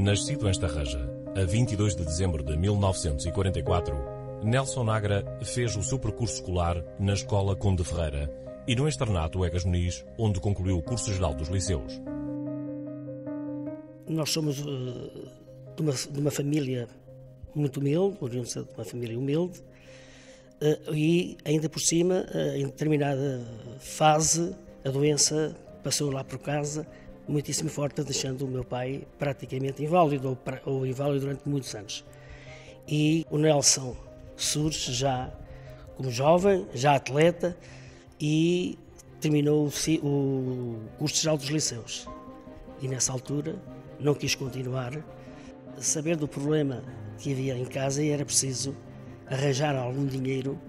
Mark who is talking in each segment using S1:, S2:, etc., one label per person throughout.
S1: Nascido em Estarreja, a 22 de dezembro de 1944, Nelson Nagra fez o seu percurso escolar na Escola Conde Ferreira e no Externato Egas Muniz, onde concluiu o curso geral dos liceus.
S2: Nós somos de uma família muito humilde, oriundos de uma família humilde, e ainda por cima, em determinada fase, a doença passou lá por casa muitíssimo forte, deixando o meu pai praticamente inválido, ou inválido durante muitos anos. E o Nelson surge já como jovem, já atleta, e terminou o curso geral dos liceus. E nessa altura não quis continuar, sabendo do problema que havia em casa, e era preciso arranjar algum dinheiro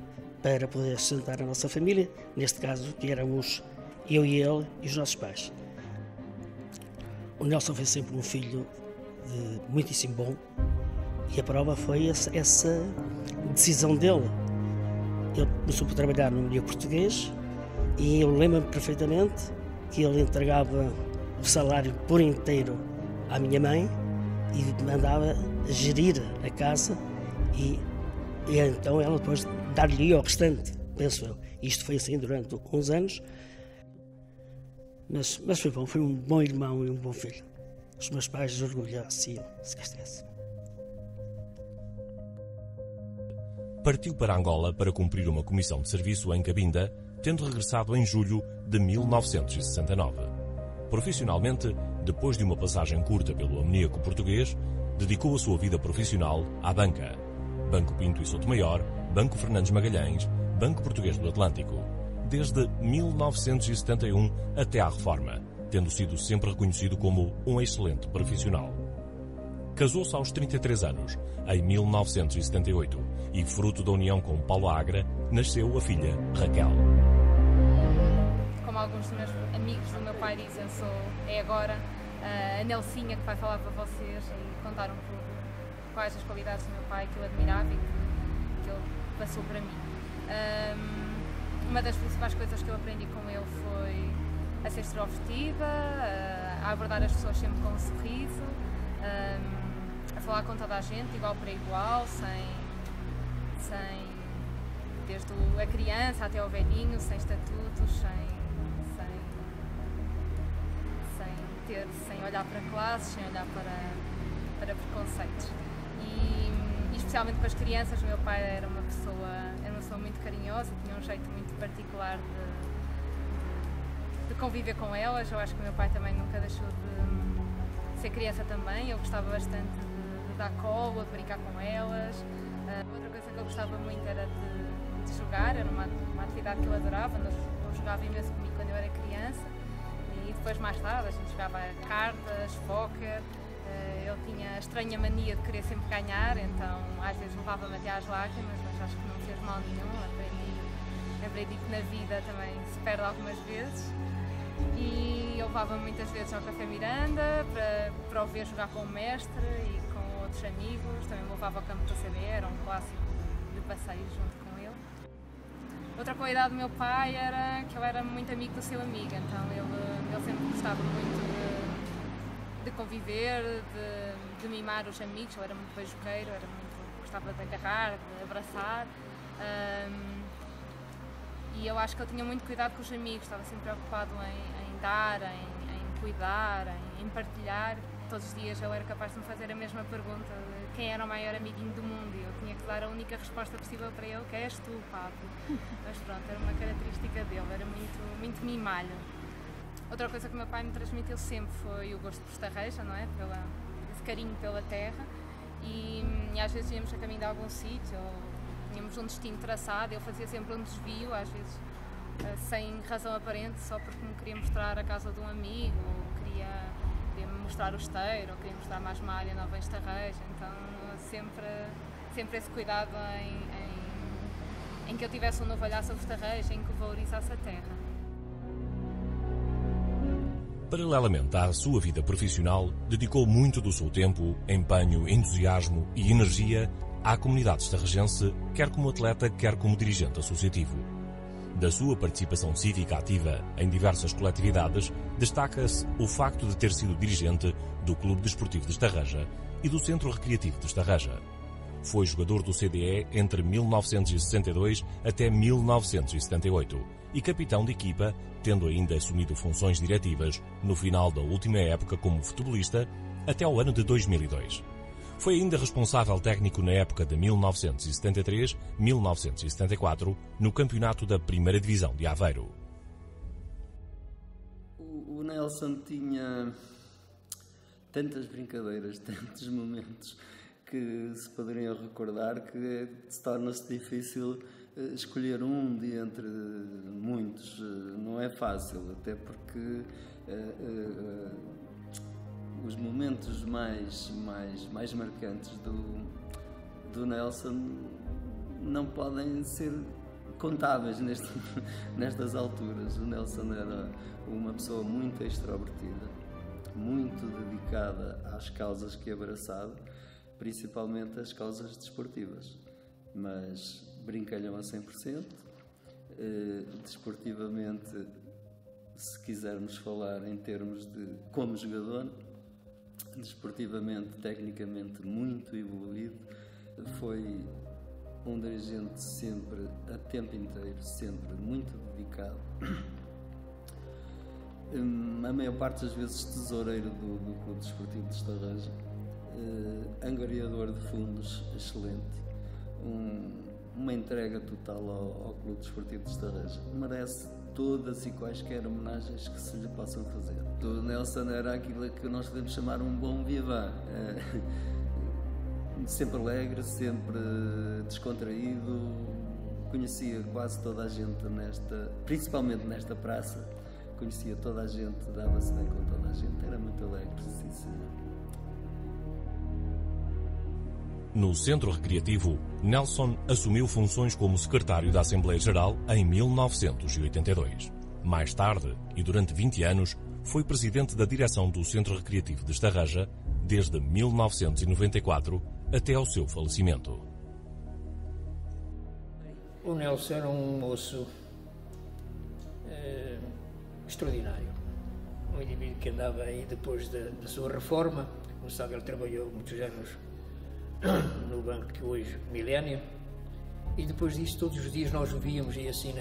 S2: para poder sustentar a nossa família, neste caso que éramos eu e ele e os nossos pais. O Nelson foi sempre um filho muitíssimo bom, e a prova foi essa decisão dele. Ele começou por trabalhar no meio português, e eu lembro-me perfeitamente que ele entregava o salário por inteiro à minha mãe e mandava gerir a casa, e então ela depois dar-lhe o restante, penso eu. Isto foi assim durante uns anos, mas foi bom, foi um bom irmão e um bom filho. Os meus pais orgulhassem se cá estivesse.
S1: Partiu para Angola para cumprir uma comissão de serviço em Cabinda, tendo regressado em julho de 1969. Profissionalmente, depois de uma passagem curta pelo amoníaco português, dedicou a sua vida profissional à banca. Banco Pinto e Souto Maior, Banco Fernandes Magalhães, Banco Português do Atlântico, desde 1971 até à reforma, tendo sido sempre reconhecido como um excelente profissional. Casou-se aos 33 anos, em 1978, e fruto da união com Paulo Agra, nasceu a filha Raquel.
S3: Como alguns dos meus amigos do meu pai dizem, é agora a Nelsinha que vai falar para vocês e contar um pouco quais as qualidades do meu pai que eu admirava e que ele passou para mim. Uma das principais coisas que eu aprendi com ele foi a ser extrovertida, a abordar as pessoas sempre com um sorriso, a falar com toda a gente, igual para igual, desde a criança até ao velhinho, sem estatutos, sem olhar para classes, sem olhar para preconceitos. E especialmente com as crianças, o meu pai era uma pessoa muito carinhosa, tinha um jeito muito particular de conviver com elas. Eu acho que o meu pai também nunca deixou de ser criança também. Eu gostava bastante de dar colo, de brincar com elas. Outra coisa que eu gostava muito era de jogar, era uma atividade que eu adorava. Eu jogava imenso comigo quando eu era criança, e depois mais tarde a gente jogava cartas, póquer. Ele tinha a estranha mania de querer sempre ganhar, então às vezes levava-me até às lágrimas, mas acho que não fez mal nenhum. Aprendi que na vida também se perde algumas vezes, e eu levava-me muitas vezes ao Café Miranda para o ver jogar com o mestre e com outros amigos. Também me levava ao campo da CD, era um clássico de passeio junto com ele. Outra qualidade do meu pai era que eu era muito amigo do seu amigo, então ele sempre gostava muito de conviver, de mimar os amigos. Eu era muito beijoqueiro, gostava de agarrar, de abraçar, e eu acho que ele tinha muito cuidado com os amigos, estava sempre preocupado em dar, em cuidar, em partilhar. Todos os dias eu era capaz de me fazer a mesma pergunta de quem era o maior amiguinho do mundo, e eu tinha que dar a única resposta possível para ele, que és tu, Pablo. Mas pronto, era uma característica dele, era muito mimalho. Outra coisa que o meu pai me transmitiu sempre foi o gosto por Estarreja, não é? Esse carinho pela terra, e às vezes íamos a caminho de algum sítio, ou tínhamos um destino traçado, ele fazia sempre um desvio, às vezes sem razão aparente, só porque me queria mostrar a casa de um amigo, ou queria-me mostrar o esteiro, ou queria mostrar mais uma área nova em Estarreja. Então sempre esse cuidado em que eu tivesse um novo olhar sobre Estarreja, em que valorizasse a terra.
S1: Paralelamente à sua vida profissional, dedicou muito do seu tempo, empenho, entusiasmo e energia à comunidade estarrejense, quer como atleta, quer como dirigente associativo. Da sua participação cívica ativa em diversas coletividades, destaca-se o facto de ter sido dirigente do Clube Desportivo de Estarreja e do Centro Recreativo de Estarreja. Foi jogador do CDE entre 1962 até 1978 e capitão de equipa, tendo ainda assumido funções diretivas no final da última época como futebolista até o ano de 2002. Foi ainda responsável técnico na época de 1973-1974 no campeonato da Primeira Divisão de Aveiro.
S4: O Nelson tinha tantas brincadeiras, tantos momentos que se poderiam recordar que se torna-se difícil escolher um de entre muitos. Não é fácil, até porque os momentos mais marcantes do Nelson não podem ser contáveis nestas alturas. O Nelson era uma pessoa muito extrovertida, muito dedicada às causas que abraçava, principalmente as causas desportivas, mas brincalhão a 100%. Desportivamente, se quisermos falar em termos de como jogador, desportivamente, tecnicamente muito evoluído, foi um dirigente sempre, a tempo inteiro, sempre muito dedicado. A maior parte das vezes tesoureiro do Clube Desportivo de Estarreja, angariador de fundos excelente, uma entrega total ao Clube Desportivo de Estarreja. Merece todas e quaisquer homenagens que se lhe possam fazer. O Nelson era aquilo que nós podemos chamar um bom vivant, sempre alegre, sempre descontraído, conhecia quase toda a gente principalmente nesta praça, conhecia toda a gente, dava-se bem com toda a gente, era muito alegre, sincero.
S1: No Centro Recreativo, Nelson assumiu funções como secretário da Assembleia Geral em 1982. Mais tarde, e durante 20 anos, foi presidente da direção do Centro Recreativo de Estarreja desde 1994 até ao seu falecimento.
S5: O Nelson era um moço extraordinário. Um indivíduo que andava aí depois da sua reforma. Como sabe, ele trabalhou muitos anos no banco que hoje, Milênio, e depois disso todos os dias nós o víamos e assim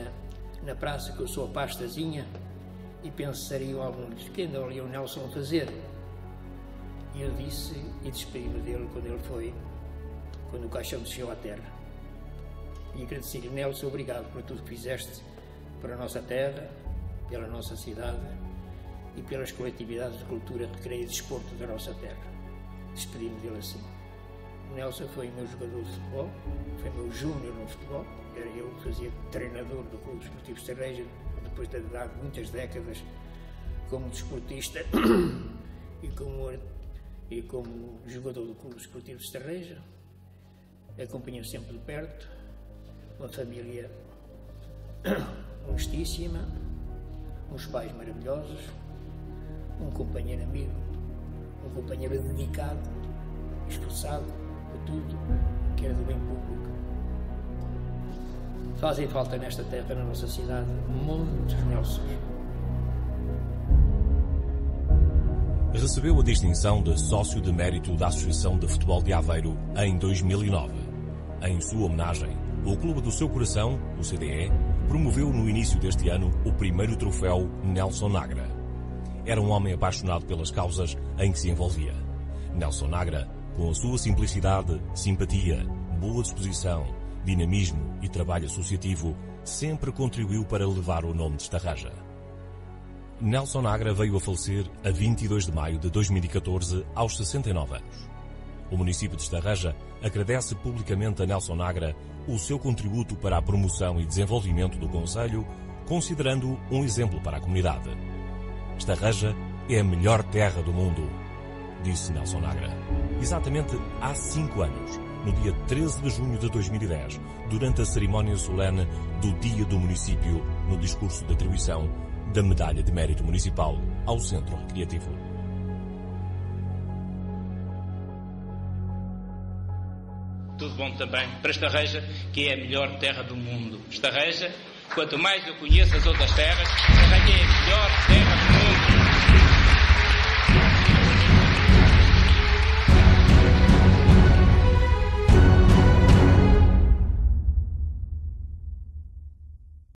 S5: na praça com a sua pastazinha e pensariam alguns, que anda ali o Nelson a fazer? E eu disse e despedi-me dele quando o caixão desceu à terra, e agradeci-lhe: Nelson, obrigado por tudo que fizeste para a nossa terra, pela nossa cidade e pelas coletividades de cultura, recreio e desporto da nossa terra. Despedi-me dele assim. O Nelson foi meu jogador de futebol, foi meu júnior no futebol, era eu que fazia treinador do Clube Desportivo de Estarreja, depois de dar muitas décadas como desportista e como jogador do Clube Desportivo de Estarreja. Acompanhei sempre de perto, uma família honestíssima, uns pais maravilhosos, um companheiro amigo, um companheiro dedicado, esforçado por tudo que era do bem público. Fazem falta nesta terra, na nossa cidade, muitos Nelsons.
S1: Recebeu a distinção de Sócio de Mérito da Associação de Futebol de Aveiro em 2009. Em sua homenagem, o clube do seu coração, o CDE, promoveu no início deste ano o primeiro troféu Nelson Nagra. Era um homem apaixonado pelas causas em que se envolvia. Nelson Nagra, com a sua simplicidade, simpatia, boa disposição, dinamismo e trabalho associativo, sempre contribuiu para levar o nome de Estarreja. Nelson Nagra veio a falecer a 22 de maio de 2014, aos 69 anos. O município de Estarreja agradece publicamente a Nelson Nagra o seu contributo para a promoção e desenvolvimento do concelho, considerando-o um exemplo para a comunidade. Estarreja é a melhor terra do mundo, disse Nelson Nagra. Exatamente há 5 anos, no dia 13 de junho de 2010, durante a cerimónia solene do Dia do Município, no discurso de atribuição da Medalha de Mérito Municipal ao Centro Recreativo.
S6: Tudo bom também para Estarreja, que é a melhor terra do mundo. Estarreja Quanto mais eu conheço as outras terras, arranjei as melhores terras do mundo.